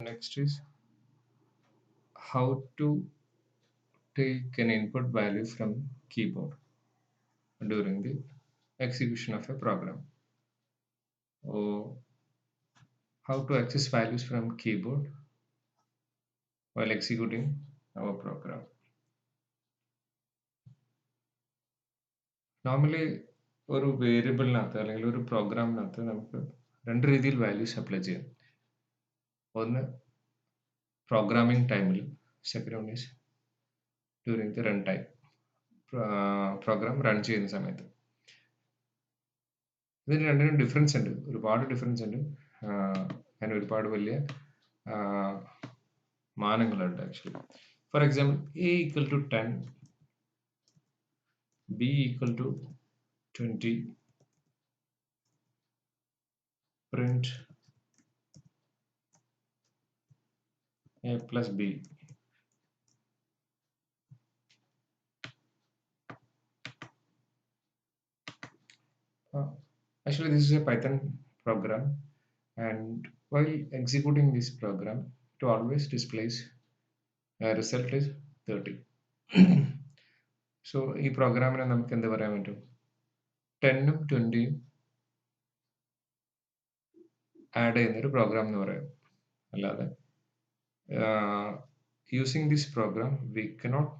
Next is how to take an input value from keyboard during the execution of a program, or how to access values from keyboard while executing our program. Normally ഒരു വേരിയബിളിനകത്ത് അല്ലെങ്കിൽ ഒരു പ്രോഗ്രാമിനകത്ത് നമുക്ക് രണ്ട് രീതിയിൽ values apply ചെയ്യാം. ഒന്ന് programming ടൈമിൽ, second one is during the run time, program run ചെയ്യുന്ന സമയത്ത്. ഇതിന് രണ്ടിനും ഡിഫറൻസ് ഉണ്ട്, ഒരുപാട് ഡിഫറൻസ് ഉണ്ട്. അതിന് ഒരുപാട് വലിയ മാനങ്ങളുണ്ട് actually. For example, A equal to 10, B equal to 20, print a plus b. Actually, this is a Python program, and while executing this program, it always displays result is 30. So ഈ പ്രോഗ്രാമിനെ നമുക്ക് എന്ത് പറയാൻ പറ്റും? 10ഉം 20ഉം ആഡ് ചെയ്യുന്ന ഒരു programme എന്ന് പറയാം. അല്ലാതെ using this program we cannot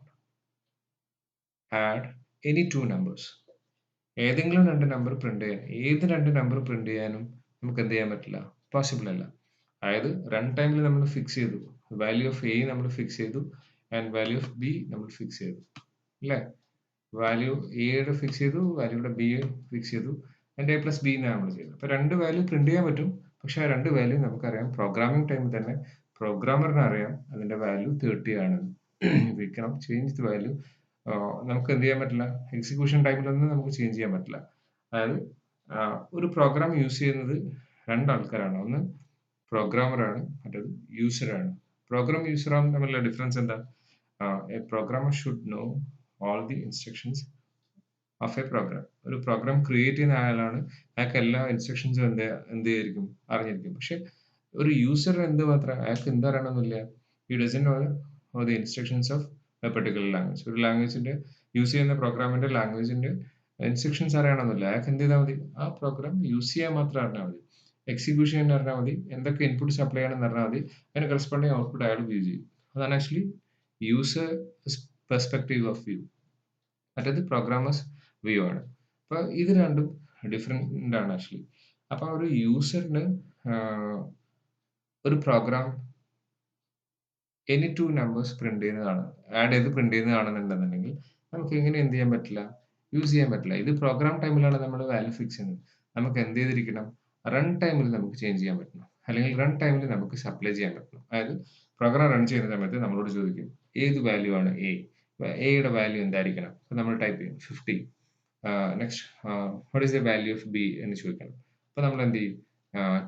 add any two numbers. ഏതെങ്കിലും രണ്ട് നമ്പർ പ്രിന്റ് ചെയ്യാൻ, ഏത് രണ്ട് നമ്പർ പ്രിന്റ് ചെയ്യാനും നമുക്ക് എന്ത് ചെയ്യാൻ പറ്റില്ല, പോസിബിൾ അല്ല. അതായത് റൺ ടൈമിൽ നമ്മൾ ഫിക്സ് ചെയ്തു, വാല്യൂ ഓഫ് എ നമ്മൾ ഫിക്സ് ചെയ്തു ആൻഡ് വാല്യൂ ഓഫ് ബി നമ്മൾ ഫിക്സ് ചെയ്തു, അല്ലേ? വാല്യൂ എയുടെ ഫിക്സ് ചെയ്തു, വാല്യൂയുടെ ബി ഫിക്സ് ചെയ്തു, ആൻഡ് എ പ്ലസ് ബി എന്നാണ് നമ്മൾ ചെയ്തത്. അപ്പോൾ രണ്ട് വാല്യൂ പ്രിന്റ് ചെയ്യാൻ പറ്റും, പക്ഷേ ആ രണ്ട് വാല്യൂ നമുക്കറിയാം പ്രോഗ്രാമിംഗ് ടൈമിൽ തന്നെ പ്രോഗ്രാമറിന് അറിയാം അതിന്റെ വാല്യൂ 30 ആണ്. We cannot change the value. നമുക്ക് എന്ത് ചെയ്യാൻ പറ്റില്ല, എക്സിക്യൂഷൻ ടൈമിലൊന്നും നമുക്ക് ചേഞ്ച് ചെയ്യാൻ പറ്റില്ല. അതായത് ഒരു പ്രോഗ്രാം യൂസ് ചെയ്യുന്നത് രണ്ടാൾക്കാരാണ്, ഒന്ന് പ്രോഗ്രാമറാണ്, മറ്റേത് യൂസറാണ്. പ്രോഗ്രാം യൂസറാണ് തമ്മിലുള്ള ഡിഫറൻസ് എന്താ? A programmer should know all the instructions of a program. ഒരു പ്രോഗ്രാം ക്രിയേറ്റ് ചെയ്യുന്ന ആളാണ്, അയാൾക്ക് എല്ലാ ഇൻസ്ട്രക്ഷൻസും എന്ത് ചെയ്തിരിക്കും, അറിഞ്ഞിരിക്കും. പക്ഷെ ഒരു യൂസർ എന്ത് മാത്രം അയാൾക്ക് എന്ത് അറിയണമെന്നില്ല. ഈ doesn't know the instructions of A particular language. ഒരു ലാംഗ്വേജിന്റെ യൂസ് ചെയ്യുന്ന പ്രോഗ്രാമിന്റെ ലാംഗ്വേജിന്റെ ഇൻസ്ട്രക്ഷൻസ് അറിയണമെന്നില്ല. അയാൾക്ക് എന്ത് ചെയ്താൽ മതി, ആ പ്രോഗ്രാം യൂസ് ചെയ്യാൻ മാത്രം അറിഞ്ഞാൽ മതി, എക്സിക്യൂഷൻ അറിഞ്ഞാൽ മതി, എന്തൊക്കെ ഇൻപുട്ട്സ് അപ്ലൈ ചെയ്യണമെന്ന് അറിഞ്ഞാൽ മതി, അതിന് കറസ്പോണ്ടിങ് ഔട്ട്പുട്ട് അയാൾ വ്യൂ ചെയ്യും. അതാണ് actually user perspective of view. മറ്റേത് പ്രോഗ്രാമേഴ്സ് വ്യൂ ആണ്. അപ്പോൾ ഇത് രണ്ടും ഡിഫറെൻ്റ് ആണ് ആക്ച്വലി. അപ്പോൾ ഒരു യൂസറിന് ഒരു program any two numbers print ചെയ്യുന്നതാണ്, ആഡ് ചെയ്ത് പ്രിന്റ് ചെയ്യുന്നതാണെന്നുണ്ടെന്നുണ്ടെങ്കിൽ നമുക്ക് എങ്ങനെ എന്ത് ചെയ്യാൻ പറ്റില്ല, യൂസ് ചെയ്യാൻ പറ്റില്ല. ഇത് പ്രോഗ്രാം ടൈമിലാണ് നമ്മൾ വാല്യൂ ഫിക്സ് ചെയ്യുന്നത്. നമുക്ക് എന്ത് ചെയ്തിരിക്കണം, റൺ ടൈമിൽ നമുക്ക് ചേഞ്ച് ചെയ്യാൻ പറ്റണം, അല്ലെങ്കിൽ റൺ ടൈമിൽ നമുക്ക് സപ്ലൈ ചെയ്യാൻ പറ്റണം. അതായത് പ്രോഗ്രാം റൺ ചെയ്യുന്ന സമയത്ത് നമ്മളോട് ചോദിക്കും ഏത് വാല്യൂ ആണ് എ, എയുടെ വാല്യൂ എന്തായിരിക്കണം. അപ്പോൾ നമ്മൾ ടൈപ്പ് ചെയ്യും 50. Next what is the value of B എന്ന് ചോദിക്കണം. അപ്പോൾ നമ്മൾ എന്ത് ചെയ്യും,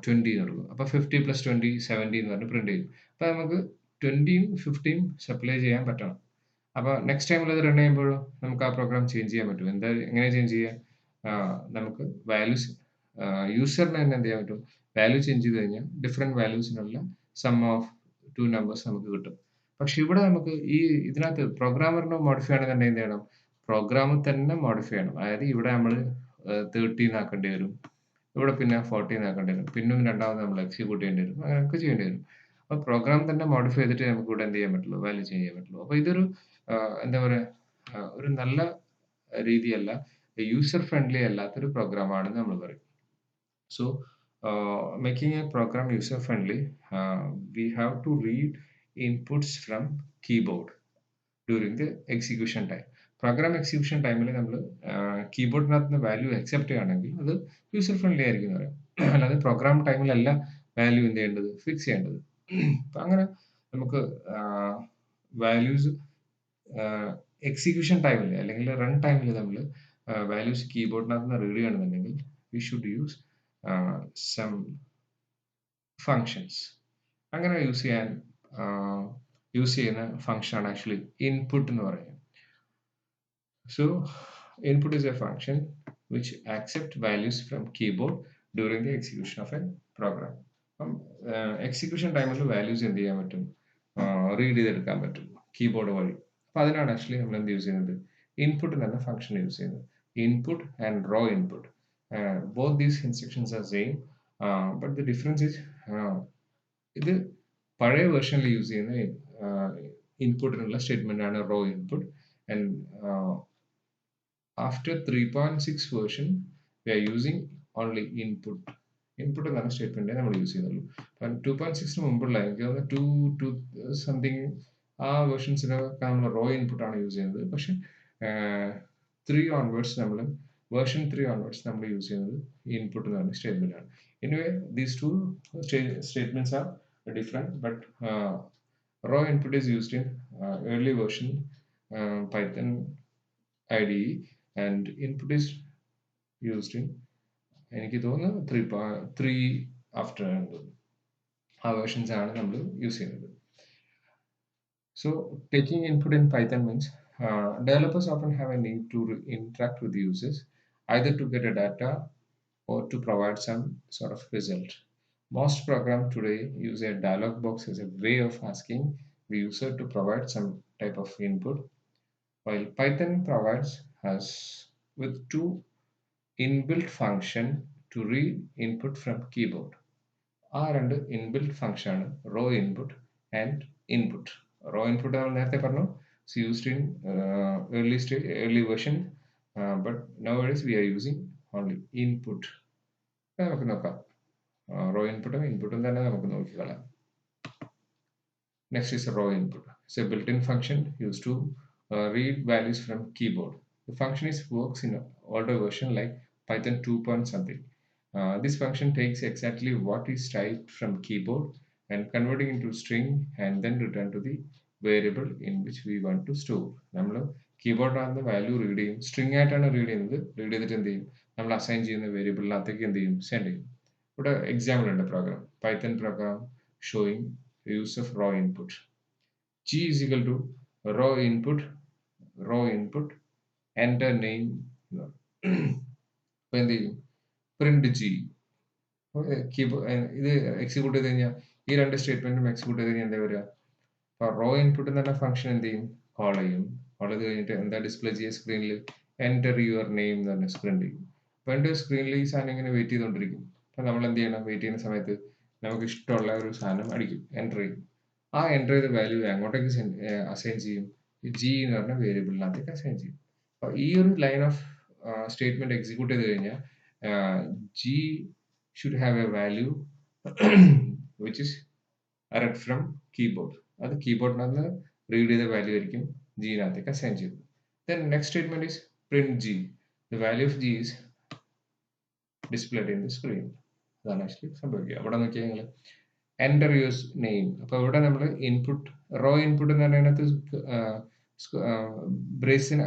20 എന്ന് കൊടുക്കും. അപ്പോൾ 50 + 20 70 എന്ന് പറഞ്ഞ് പ്രിന്റ് ചെയ്യും. അപ്പോൾ നമുക്ക് 20യും 50യും സപ്ലൈ ചെയ്യാൻ പറ്റണം. അപ്പോൾ നെക്സ്റ്റ് ടൈമിൽ അത് റൺ ചെയ്യുമ്പോഴോ നമുക്ക് ആ പ്രോഗ്രാം ചേഞ്ച് ചെയ്യാൻ പറ്റും. എങ്ങനെ ചേഞ്ച് ചെയ്യാം? നമുക്ക് വാല്യൂസ് യൂസറിന് തന്നെ എന്ത് ചെയ്യാൻ പറ്റും, വാല്യൂ ചേഞ്ച് ചെയ്ത് കഴിഞ്ഞാൽ ഡിഫറെൻറ്റ് വാല്യൂസിനുള്ള സം ഓഫ് ടു നമ്പേഴ്സ് നമുക്ക് കിട്ടും. പക്ഷെ ഇവിടെ നമുക്ക് ഇതിനകത്ത് പ്രോഗ്രാമറിന് മോഡിഫൈ ചെയ്യണമെന്നുണ്ടെങ്കിൽ എന്ത് ചെയ്യണം, പ്രോഗ്രാം തന്നെ മോഡിഫൈ ചെയ്യണം. അതായത് ഇവിടെ നമ്മൾ 30 ആക്കേണ്ടി വരും, ഇവിടെ പിന്നെ 40 ആക്കേണ്ടി വരും, പിന്നും രണ്ടാമത് നമ്മൾ എക്സിക്യൂട്ട് ചെയ്യേണ്ടി വരും, അങ്ങനെയൊക്കെ ചെയ്യേണ്ടി വരും. അപ്പോൾ പ്രോഗ്രാം തന്നെ മോഡിഫൈ ചെയ്തിട്ട് നമുക്ക് ഇവിടെ എന്ത് ചെയ്യാൻ പറ്റുള്ളൂ, വാല്യൂ ചേഞ്ച് ചെയ്യാൻ പറ്റുള്ളൂ. അപ്പോൾ ഇതൊരു എന്താ പറയുക, ഒരു നല്ല രീതിയല്ല, യൂസർ ഫ്രണ്ട്ലി അല്ലാത്തൊരു പ്രോഗ്രാം ആണെന്ന് നമ്മൾ പറയും. So making a program user friendly, we have to read inputs from keyboard during the execution time. Program execution ടൈമിൽ നമ്മൾ കീബോർഡിനകത്ത് നിന്ന് വാല്യൂ അക്സെപ്റ്റ് ചെയ്യുകയാണെങ്കിൽ അത് യൂസർ ഫ്രണ്ട്ലി ആയിരിക്കും എന്ന് പറയാം. അല്ലാതെ പ്രോഗ്രാം ടൈമിലല്ല വാല്യൂ എന്ത് ചെയ്യേണ്ടത്, ഫിക്സ് ചെയ്യേണ്ടത്. അപ്പം അങ്ങനെ നമുക്ക് വാല്യൂസ് എക്സിക്യൂഷൻ ടൈമിൽ അല്ലെങ്കിൽ റൺ ടൈമിൽ നമ്മൾ വാല്യൂസ് കീബോർഡിനകത്ത് നിന്ന് റീഡ് ചെയ്യണമെന്നുണ്ടെങ്കിൽ we should use some functions. അങ്ങനെ യൂസ് ചെയ്യുന്ന ഫങ്ഷനാണ് ആക്ച്വലി ഇൻപുട്ട് എന്ന് പറയുന്നത്. So input is a function which accept values from keyboard during the execution of a program. അപ്പം എക്സിക്യൂഷൻ ടൈമിൽ വാല്യൂസ് എന്ത് ചെയ്യാൻ പറ്റും, റീഡ് ചെയ്തെടുക്കാൻ പറ്റും കീബോർഡ് വഴി. അപ്പോൾ അതിനാണ് ആക്ച്വലി നമ്മൾ എന്ത് യൂസ് ചെയ്യുന്നത്, ഇൻപുട്ട് എന്ന ഫംഗ്ഷൻ യൂസ് ചെയ്യുന്നത്. Input and raw input, both these instructions are same, but the difference is ഇത് പഴയ വേർഷനിൽ യൂസ് ചെയ്യുന്ന ഇൻപുട്ടിനുള്ള സ്റ്റേറ്റ്മെന്റ് ആണ് raw input. And after 3.6 version we are using only input. Input എന്നാണ് സ്റ്റേറ്റ്മെന്റ് നമ്മൾ യൂസ് ചെയ്യുന്നുള്ളൂ. അപ്പം 2.6 മുമ്പുള്ള എനിക്ക് തോന്നുന്നു 2 സംതിങ് ആ വേർഷൻസിനൊക്കെ നമ്മൾ റോ ഇൻപുട്ട് ആണ് യൂസ് ചെയ്യുന്നത്. പക്ഷെ 3 ഓൺവേർഡ്സ് നമ്മൾ വേർഷൻ 3 ഓൺവേർഡ്സ് നമ്മൾ യൂസ് ചെയ്യുന്നത് ഇൻപുട്ട് എന്ന് പറഞ്ഞ സ്റ്റേറ്റ്മെന്റ് ആണ്. Anyway these two statements are different, but raw input is used in early version Python IDE, and input is used in എനിക്ക് തോന്നുന്നു 3 ആഫ്റ്റർ ആ വേർഷൻസ് ആണ് നമ്മൾ യൂസ് ചെയ്യുന്നത്. So taking input in Python means developers often have a need to interact with users, either to get a data or to provide some sort of result. Most programs today use a dialog box as a way of asking the user to provide some type of input, while Python provides us with two inbuilt function to read input from keyboard. ആ രണ്ട് inbuilt function ആണ് raw input and input. Raw input നമ്മൾ നേരത്തെ പറഞ്ഞു, used in early version, but nowadays we are using only input. നമുക്ക് നോക്കാം, raw ഇൻപുട്ടും ഇൻപുട്ടും തന്നെ നമുക്ക് നോക്കിക്കളയാം. Next is raw input. It's a built-in function used to read values from keyboard. The function works in older version like Python 2 point something. This function takes exactly what is typed from keyboard and converting into string and then return to the variable in which we want to store. നമ്മൾ കീബോർഡിനകത്ത് value read ചെയ്യും, string ആയിട്ടാണ് read ചെയ്യുന്നത്. Read ചെയ്തിട്ട് എന്ത് ചെയ്യും, നമ്മൾ assign ചെയ്യുന്ന വേരിയബിളിനകത്തേക്ക് എന്ത് ചെയ്യും, സെൻഡ് ചെയ്യും. ഇവിടെ എക്സാമ്പിൾ ഉണ്ട് program, python program showing use of raw input. G is equal to raw input enter name. അപ്പോൾ എന്ത് ചെയ്യും, പ്രിന്റ് ജി. ഇത് എക്സിക്യൂട്ട് ചെയ്ത് കഴിഞ്ഞാൽ ഈ രണ്ട് സ്റ്റേറ്റ്മെന്റും എക്സിക്യൂട്ട് ചെയ്ത് കഴിഞ്ഞാൽ എന്താ വരിക, അപ്പോൾ റോ ഇൻപുട്ട് എന്ന് പറഞ്ഞ ഫംഗ്ഷൻ എന്ത് ചെയ്യും, കോൾ ചെയ്യും. കോൾ ചെയ്ത് കഴിഞ്ഞിട്ട് എന്താ ഡിസ്പ്ലേ ചെയ്യുക സ്ക്രീനിൽ, എൻ്റർ യുവർ നെയിം എന്ന് പറഞ്ഞ പ്രിന്റ് ചെയ്യും. അപ്പോൾ എൻ്റെ സ്ക്രീനിൽ ഈ സാധനം ഇങ്ങനെ വെയിറ്റ് ചെയ്തുകൊണ്ടിരിക്കും. അപ്പോൾ നമ്മൾ എന്ത് ചെയ്യണം, വെയിറ്റ് ചെയ്യുന്ന സമയത്ത് നമുക്ക് ഇഷ്ടമുള്ള ഒരു സാധനം അടിക്കും, എൻ്റർ ചെയ്യും. ആ എൻ്റർ ചെയ്ത വാല്യൂ അങ്ങോട്ടേക്ക് അസൈൻ ചെയ്യും, ജി എന്ന് പറഞ്ഞ വേരിയബിളിനകത്തേക്ക് അസൈൻ ചെയ്യും. അപ്പോൾ ഈ ഒരു ലൈൻ ഓഫ് സ്റ്റേറ്റ്മെന്റ് എക്സിക്യൂട്ട് ചെയ്ത് കഴിഞ്ഞാൽ G should have A value which is read from keyboard. അത് കീബോർഡിനകത്ത് റീഡ് ചെയ്ത വാല്യൂ ആയിരിക്കും ജിനകത്തേക്ക് അസൈൻ ചെയ്തത്. Then next statement is print g. The value of g is displayed in the screen. അതാണ് actually സംഭവിക്കുക. അവിടെ നോക്കിയാൽ നിങ്ങൾ എൻ്റർ യുവർ നെയിം. അപ്പോൾ ഇവിടെ നമ്മൾ ഇൻപുട്ട് റോ ഇൻപുട്ട് എന്ന് പറയുന്നത് ബ്രേസിന്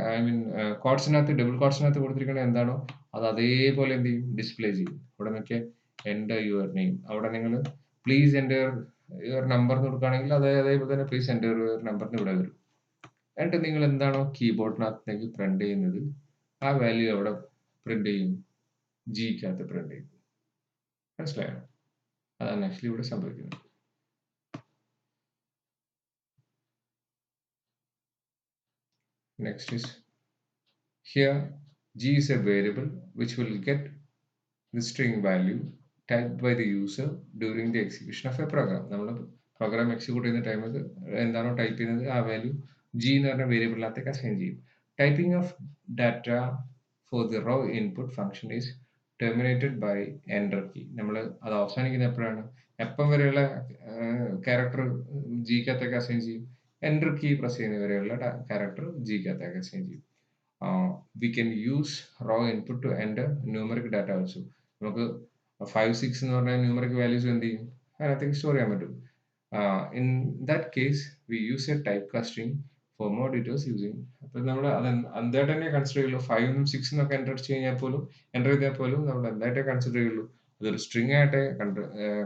കോഡ്സിനകത്ത് ഡബിൾ കോഡ്സിനകത്ത് കൊടുത്തിരിക്കുന്നത് എന്താണോ അത് അതേപോലെ എന്ത് ചെയ്യും, ഡിസ്പ്ലേ ചെയ്യും. ഇവിടെ നോക്കിയാൽ എൻ്റർ യുവർ നെയിം, അവിടെ നിങ്ങൾ പ്ലീസ് എൻ്റർ യുവർ നമ്പർ എന്ന് കൊടുക്കുകയാണെങ്കിൽ അതേപോലെ തന്നെ പ്ലീസ് എൻ്റർ യുവർ നമ്പറിന് ഇവിടെ വരും. എന്നിട്ട് നിങ്ങൾ എന്താണോ കീബോർഡിനകത്തേക്ക് പ്രിന്റ് ചെയ്യുന്നത് ആ വാല്യൂ അവിടെ പ്രിന്റ് ചെയ്യും, ജിക്കകത്ത് പ്രിന്റ് ചെയ്യും. മനസ്സിലായോ? അതാണ് ആക്ച്വലി ഇവിടെ സംഭവിക്കുന്നത്. Next is here g is a variable which will get the string value typed by the user during the execution of a program. നമ്മൾ പ്രോഗ്രാം എക്സിക്യൂട്ട് ചെയ്യുന്ന ടൈമിൽ എന്താണോ ടൈപ്പ് ചെയ്യുന്നത് ആ വാല്യൂ ജി എന്ന് പറഞ്ഞ വേരിയബിളിനകത്തേക്ക് അസൈൻ ചെയ്യും. Typing of data for the raw input function is terminated by enter key. നമ്മൾ അത് അവസാനിക്കുന്ന എപ്പോഴാണ്, എപ്പം വരെയുള്ള ക്യാരക്ടർ ജിക്കകത്തേക്ക് അസൈൻ ചെയ്യും, എൻ്റർ കീ പ്രസ് ചെയ്യുന്ന വരെയുള്ള ക്യാരക്ടർ ജിക്കകത്തേക്ക് അസൈൻ ചെയ്യും. We can use raw input to enter numeric data also. നമുക്ക് 5, 6 എന്ന് പറഞ്ഞ ന്യൂമറിക് വാല്യൂസ് എന്ത് ചെയ്യും, അതിനകത്തേക്ക് സ്റ്റോർ ചെയ്യാൻ പറ്റും. In that case we use a typecasting for more details using. അപ്പോൾ നമ്മൾ അത് എന്തായിട്ട് തന്നെ കൺസിഡർ ചെയ്യുള്ളൂ. 5 6 എന്നൊക്കെ എൻ്റർ ചെയ്താൽ പോലും നമ്മൾ എന്തായിട്ടേ കൺസിഡർ ചെയ്യുള്ളൂ, അതൊരു സ്ട്രിങ് ആയിട്ടേ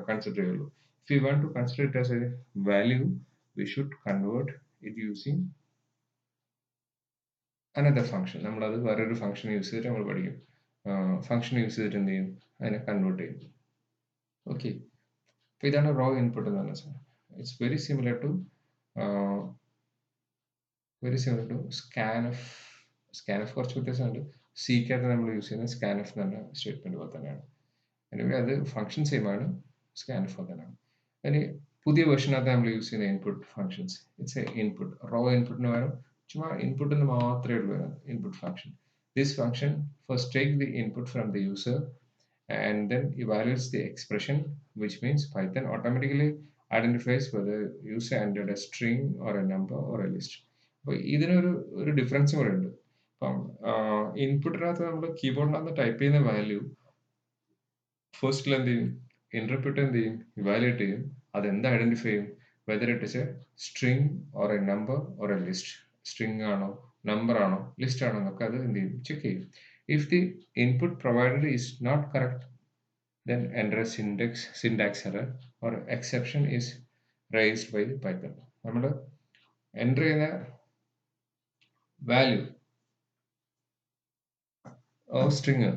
കൺസിഡർ ചെയ്യുള്ളൂ. If we want to consider it as a value we should convert it using another function. നമ്മളത് വേറൊരു ഫംഗ്ഷൻ യൂസ് ചെയ്തിട്ട് നമ്മൾ പഠിക്കും. ഫംഗ്ഷൻ യൂസ് ചെയ്തിട്ട് എന്ത് ചെയ്യും, അതിനെ കൺവേർട്ട് ചെയ്യും. ഓക്കെ, അപ്പോൾ ഇതാണ് റോ ഇൻപുട്ട് എന്ന് പറഞ്ഞാൽ. ഇറ്റ്സ് വെരി സിമിലർ ടു സ്കാൻഎഫ് കുറച്ച് വ്യത്യാസമുണ്ട്. സിക്കകത്ത് നമ്മൾ യൂസ് ചെയ്യുന്ന സ്കാൻഎഫ് എന്ന് പറഞ്ഞ സ്റ്റേറ്റ്മെന്റ് പോലെ തന്നെയാണ്. എനിവേ അത് ഫംഗ്ഷൻ സെയിം ആണ്, സ്കാൻഎഫ് പോലെ തന്നെയാണ്. ഇനി പുതിയ വെർഷനകത്ത് നമ്മൾ യൂസ് ചെയ്യുന്ന input functions, it's a input. Raw ഇൻപുട്ടിന് പകരം ചുമ്മാ ഇൻപുട്ട് എന്ന് മാത്രമേ ഉള്ളൂ input function. This function first take the input from the user and then evaluates the expression, which means Python automatically identifies whether user entered a string or a number or a list. അപ്പോൾ ഇതിനൊരു ഡിഫറൻസും കൂടെ ഉണ്ട്. അപ്പം ഇൻപുട്ടിനകത്ത് നമ്മൾ കീബോർഡിനകത്ത് type ചെയ്യുന്ന value ഫസ്റ്റിൽ എന്ത് ചെയ്യും, ഇന്റർപ്രിറ്റർ എന്ത് ചെയ്യും, ഇവാലുവേറ്റ് ചെയ്യും. അതെന്ത് ഐഡന്റിഫൈ ചെയ്യും, whether it is A string or A number or A list. String ആണോ, നമ്പർ ആണോ, ലിസ്റ്റ് ആണോ എന്നൊക്കെ അത് എന്ത് ചെയ്യും, ചെക്ക് ചെയ്യും. If the input provided is not correct, then enter a syntax error or exception is raised by Python. നമ്മൾ enter ചെയ്യുന്ന വാല്യൂ സ്ട്രിങ്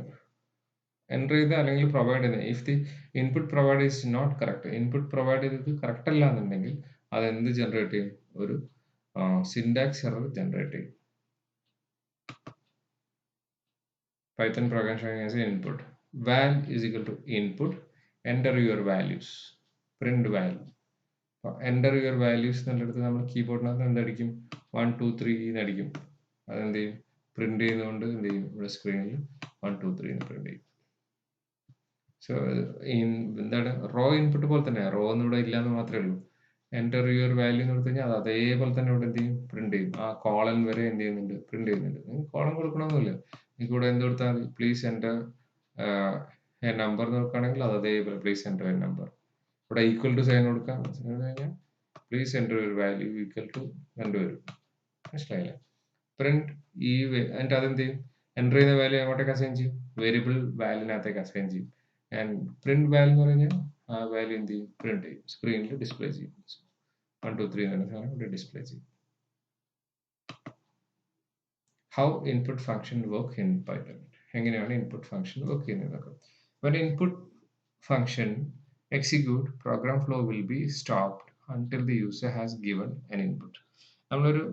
എൻ്റർ ചെയ്ത് അല്ലെങ്കിൽ പ്രൊവൈഡ് ചെയ്യുന്നത്, if the input provide is not correct, input provide ചെയ്തത് correct അല്ല എന്നുണ്ടെങ്കിൽ അത് എന്ത് ജനറേറ്റ് ചെയ്യും, ഒരു സിൻടാക്സ് എറർ ജനറേറ്റ് ചെയ്യും. Python program showing as input. Val is equal to input. Enter your values. Print value. Enter your values എന്നുള്ളിടത്ത് നമ്മൾ കീബോർഡിനകത്ത് എന്തടിക്കും, 1 2 3 എന്നടിക്കും. അതെന്ത് ചെയ്യും, പ്രിന്റ് ചെയ്യുന്നതുകൊണ്ട് എന്ത് ചെയ്യും, ഇവിടെ സ്ക്രീനിൽ 1 2 3 എന്ന് പ്രിന്റ് ചെയ്യും. സോ എന്താണ്, റോ ഇൻപുട്ട് പോലെ തന്നെ, റോ ഒന്നും ഇവിടെ ഇല്ലാന്ന് മാത്രമേ ഉള്ളൂ. എൻ്റർ യുവർ വാല്യൂ എന്ന് കൊടുത്തു കഴിഞ്ഞാൽ അത് അതേപോലെ തന്നെ ഇവിടെ എന്ത് ചെയ്യും, പ്രിന്റ് ചെയ്യും. ആ കോളൻ വരെ എന്ത് ചെയ്യുന്നുണ്ട്, പ്രിന്റ് ചെയ്യുന്നുണ്ട്. നിങ്ങൾക്ക് കോളൻ കൊടുക്കണമെന്നില്ല, നിങ്ങൾക്ക് ഇവിടെ എന്ത് കൊടുത്താൽ മതി, പ്ലീസ് എൻ്റർ എ നമ്പർ നോക്കുകയാണെങ്കിൽ അത് അതേപോലെ പ്ലീസ് എൻ്റർ എ നമ്പർ. ഇവിടെ ഈക്വൽ ടു സൈൻ കൊടുക്കാം, കഴിഞ്ഞാൽ പ്ലീസ് എൻ്റർ ഒരു വാല്യൂ ഈക്വൽ ടു രണ്ടുപേരും. മനസ്സിലായില്ലേ? പ്രിന്റ് എന്നിട്ട് അതെന്ത് ചെയ്യും, എൻ്റർ ചെയ്യുന്ന വാല്യൂ എങ്ങോട്ടേക്ക് അസൈൻ ചെയ്യും, വേരിയബിൾ വാല്യൂവിനകത്തേക്ക് അസൈൻ ചെയ്യും. ആൻഡ് പ്രിന്റ് വാല്യൂ എന്ന് പറഞ്ഞാൽ ആ വാല്യൂ എന്ത് ചെയ്യും, പ്രിന്റ് ചെയ്യും, സ്ക്രീനിൽ ഡിസ്പ്ലേ ചെയ്യും. 1 2 3 എന്ന് പറഞ്ഞ സാധനം ഇവിടെ ഡിസ്പ്ലേ ചെയ്യും. How input function work in Python. എങ്ങനെയാണ് ഇൻപുട്ട് ഫംഗ്ഷൻ വർക്ക് ചെയ്യുന്നത്? When input function execute, program flow will be stopped until the user has given an input. നമ്മളൊരു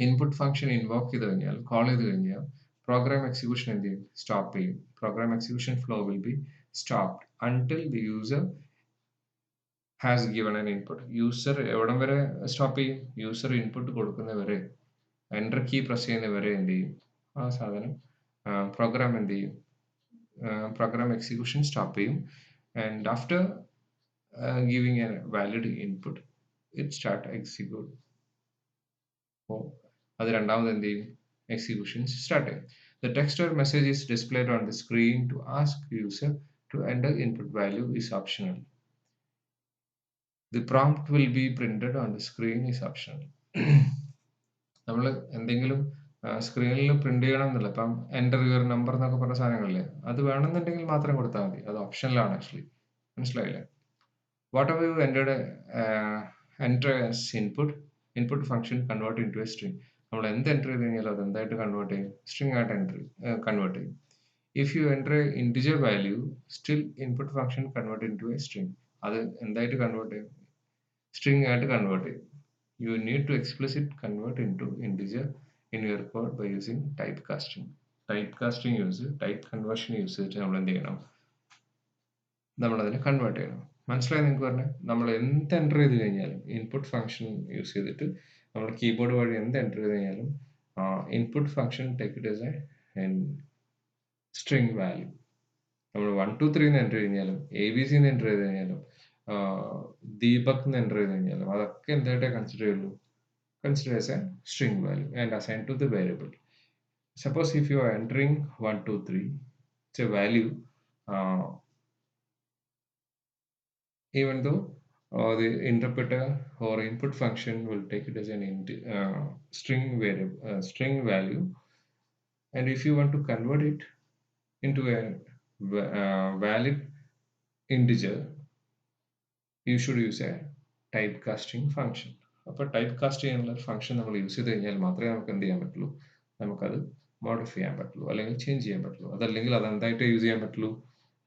ഇൻപുട്ട് ഫംഗ്ഷൻ ഇൻവോക്ക് ചെയ്ത് കഴിഞ്ഞാൽ, കോൾ ചെയ്ത് കഴിഞ്ഞാൽ പ്രോഗ്രാം എക്സിക്യൂഷൻ എന്ത് ചെയ്യും, stop ചെയ്യും. Program execution flow will be stopped until the user has given an input. User എവിടം വരെ സ്റ്റോപ്പ് ചെയ്യും, യൂസർ ഇൻപുട്ട് കൊടുക്കുന്നവരെ, എൻ്റർ കീ പ്രസ് ചെയ്യുന്നവരെ എന്ത് ചെയ്യും, ആ സാധനം പ്രോഗ്രാം എന്ത് ചെയ്യും, program execution stop ചെയ്യും. And after giving a valid input, it start execute. അപ്പോൾ അത് രണ്ടാമത് എന്ത് ചെയ്യും, executions start ചെയ്യും. The text or message is displayed on the screen to ask user to enter input value is optional. The prompt will be printed on the screen is optional. നമ്മൾ എന്തെങ്കിലും സ്ക്രീനിൽ print ചെയ്യണം എന്നില്ല. ഇപ്പം enter your number എന്നൊക്കെ പറഞ്ഞ സാധനങ്ങളില്ലേ, അത് വേണമെന്നുണ്ടെങ്കിൽ മാത്രം കൊടുത്താൽ മതി, അത് ഓപ്ഷനിലാണ് ആക്ച്വലി. മനസ്സിലായില്ലേ? Whatever you enter as input function convert into a string. നമ്മൾ എന്ത് എൻ്റർ ചെയ്ത് കഴിഞ്ഞാൽ അത് എന്തായിട്ട് കൺവേർട്ട് ചെയ്യും, സ്ട്രിങ് ആയിട്ട് കൺവേർട്ട് ചെയ്യും. If you enter a integer value, still input function convert into a string. അത് എന്തായിട്ട് കൺവേർട്ട് ചെയ്യും, സ്ട്രിങ് ആയിട്ട് കൺവേർട്ട് ചെയ്യും. You need to explicit convert into integer in your code by using typecasting. Typecasting type conversion use ചെയ്തിട്ട് നമ്മൾ എന്ത് ചെയ്യണം, നമ്മളതിനെ കൺവേർട്ട് ചെയ്യണം. മനസ്സിലായി നിങ്ങൾക്ക് പറഞ്ഞാൽ? നമ്മൾ എന്ത് എൻ്റർ ചെയ്ത് കഴിഞ്ഞാലും ഇൻപുട്ട് ഫംഗ്ഷൻ യൂസ് ചെയ്തിട്ട് നമ്മൾ കീബോർഡ് വഴി എന്ത് എൻ്റർ ചെയ്ത് കഴിഞ്ഞാലും input function take it as A string value. നമ്മൾ 1 2 3 എന്ന് എൻ്റർ കഴിഞ്ഞാലും ABC എന്ന് എൻ്റർ ചെയ്ത് കഴിഞ്ഞാലും ദീപക് എന്ന് എൻ്റർ ചെയ്ത് കഴിഞ്ഞാലും അതൊക്കെ എന്തായിട്ടേ കൺസിഡർ ചെയ്യുള്ളൂ, consider as a string value and assign to the variable. Suppose if you are entering 1 2 3, it's a value, even though the interpreter or input function will take it as an string variable, string value, and if you want to convert it into a valid integer, you should use a typecasting function. അപ്പോൾ type cast ചെയ്യാനുള്ള function നമ്മൾ use ചെയ്ത് കഴിഞ്ഞാൽ മാത്രമേ നമുക്ക് എന്ത് ചെയ്യാൻ പറ്റുള്ളൂ, നമുക്കത് മോഡിഫൈ ചെയ്യാൻ പറ്റുള്ളൂ, അല്ലെങ്കിൽ ചേഞ്ച് ചെയ്യാൻ പറ്റുള്ളൂ. അതല്ലെങ്കിൽ അത് എന്തായിട്ട് യൂസ് ചെയ്യാൻ പറ്റുള്ളൂ,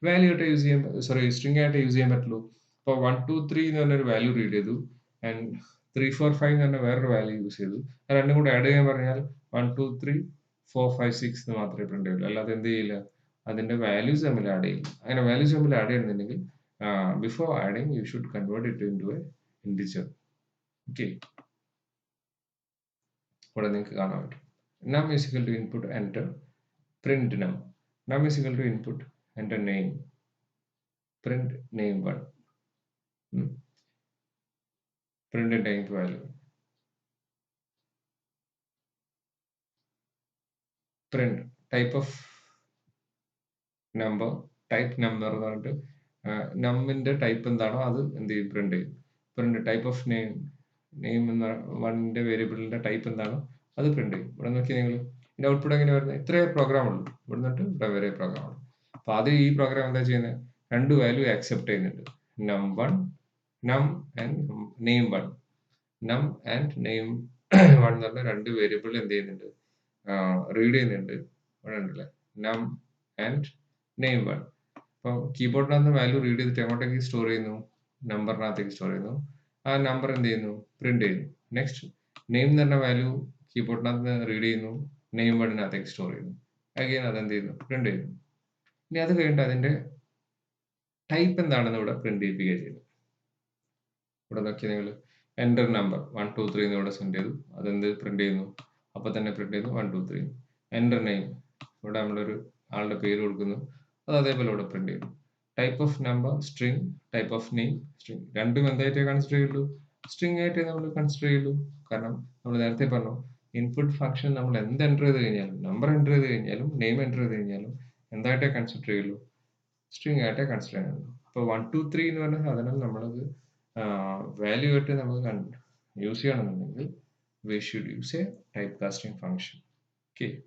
വാല്യൂ ആയിട്ട് യൂസ് ചെയ്യാൻ, സോറി സ്ട്രിംഗ് ആയിട്ട് യൂസ് ചെയ്യാൻ പറ്റുള്ളൂ. ഇപ്പോൾ 1 2 3 എന്ന് പറഞ്ഞൊരു വാല്യൂ റീഡ് ചെയ്തു, ആൻഡ് 3 4 5 എന്ന് പറഞ്ഞ വേറൊരു വാല്യൂ യൂസ് ചെയ്തു. അത് രണ്ടും കൂടെ ആഡ് ചെയ്യാൻ പറഞ്ഞാൽ 1 2 3 4 5 6 എന്ന് മാത്രമേ പ്രിന്റ് ചെയ്യുള്ളൂ. അല്ലാതെ എന്ത് ചെയ്യില്ല, അതിന്റെ വാല്യൂസ് തമ്മിൽ ആഡ് ചെയ്യും. അങ്ങനെ വാല്യൂസ് തമ്മിൽ ആഡ് ചെയ്യുന്നുണ്ടെങ്കിൽ before adding you should convert it into a integer. Okay, ഇവിടെ നിങ്ങൾക്ക് കാണാൻ പറ്റും. നം is equal to input enter print num. Num is equal to input enter name print name 1. Print name value. Print type of number, type number എന്ന് പറഞ്ഞിട്ട് നമ്മിന്റെ type എന്താണോ അത് എന്ത് ചെയ്യും, പ്രിന്റ് ചെയ്യും. Print type of name, name എന്ന വണ്ണിന്റെ വേരിയബിളിന്റെ ടൈപ്പ് എന്താണോ അത് പ്രിന്റ് ചെയ്യും. ഇവിടെ നോക്കി നിങ്ങൾ ഇതിന്റെ ഔട്ട്പുട്ട് എങ്ങനെ വരുന്നത്, ഇത്രയേ പ്രോഗ്രാം ഉള്ളൂ. ഇവിടെ നിന്നിട്ട് ഇവിടെ വരെ പ്രോഗ്രാം ഉള്ളൂ. അപ്പൊ ആദ്യം ഈ പ്രോഗ്രാം എന്താ ചെയ്യുന്നത്, രണ്ട് വാല്യൂ ആക്സെപ്റ്റ് ചെയ്യുന്നുണ്ട്, നം 1 നം ആൻഡ് നെയിം 1. നം ആൻഡ് നെയിം 1 എന്ന് പറഞ്ഞ രണ്ട് വേരിയബിൾ എന്ത് ചെയ്യുന്നുണ്ട്, റീഡ് ചെയ്യുന്നുണ്ട്. ഇവിടെ ഉണ്ടല്ലേ, നം ആൻഡ് നെയിം 1. അപ്പോൾ കീബോർഡിനകത്ത് വാല്യൂ റീഡ് ചെയ്തിട്ട് എങ്ങോട്ടേക്ക് സ്റ്റോർ ചെയ്യുന്നു, നമ്പറിനകത്തേക്ക് സ്റ്റോർ ചെയ്യുന്നു. ആ നമ്പർ എന്ത് ചെയ്യുന്നു, പ്രിന്റ് ചെയ്യുന്നു. നെക്സ്റ്റ് നെയിം എന്ന് പറഞ്ഞ വാല്യൂ കീബോർഡിനകത്ത് റീഡ് ചെയ്യുന്നു, നെയിം 1-നകത്തേക്ക് സ്റ്റോർ ചെയ്യുന്നു. അഗെയിൻ അത് എന്ത് ചെയ്യുന്നു, പ്രിന്റ് ചെയ്യുന്നു. ഇനി അത് കഴിഞ്ഞിട്ട് അതിന്റെ ടൈപ്പ് എന്താണെന്ന് ഇവിടെ പ്രിന്റ് ചെയ്യിപ്പിക്കുക ചെയ്യുന്നു. ഇവിടെ നോക്കി നിങ്ങൾ എൻ്റർ നമ്പർ 1 2 3 എന്ന് ഇവിടെ സെൻഡ് ചെയ്തു, അതെന്ത് പ്രിന്റ് ചെയ്യുന്നു, അപ്പൊ തന്നെ പ്രിന്റ് ചെയ്യുന്നു 1 2 3. എൻ്റർ നെയിം, ഇവിടെ നമ്മളൊരു ആളുടെ പേര് കൊടുക്കുന്നു, അത് അതേപോലെ ഇവിടെ പ്രിന്റ് ചെയ്യുന്നു. Type of number string, type of name string. രണ്ടും എന്തായിട്ടേ കൺസിഡർ ചെയ്യുള്ളൂ, സ്ട്രിംഗ് ആയിട്ടേ നമ്മൾ കൺസിഡർ ചെയ്യുള്ളൂ. കാരണം നമ്മൾ നേരത്തെ പറഞ്ഞു, ഇൻപുട്ട് ഫംഗ്ഷൻ നമ്മൾ എന്ത് എൻ്റർ ചെയ്ത് കഴിഞ്ഞാലും, നമ്പർ എൻ്റർ ചെയ്ത് കഴിഞ്ഞാലും നെയിം എൻ്റർ ചെയ്ത് കഴിഞ്ഞാലും എന്തായിട്ടേ കൺസിഡർ ചെയ്യുള്ളൂ, സ്ട്രിംഗ് ആയിട്ടേ കൺസിഡർ ചെയ്യുള്ളൂ. അപ്പോൾ 1 2 3 എന്ന് പറഞ്ഞ സാധനം നമ്മളത് വാല്യൂ ആയിട്ട് നമുക്ക് യൂസ് ചെയ്യണമെന്നുണ്ടെങ്കിൽ we should use a typecasting function. Okay.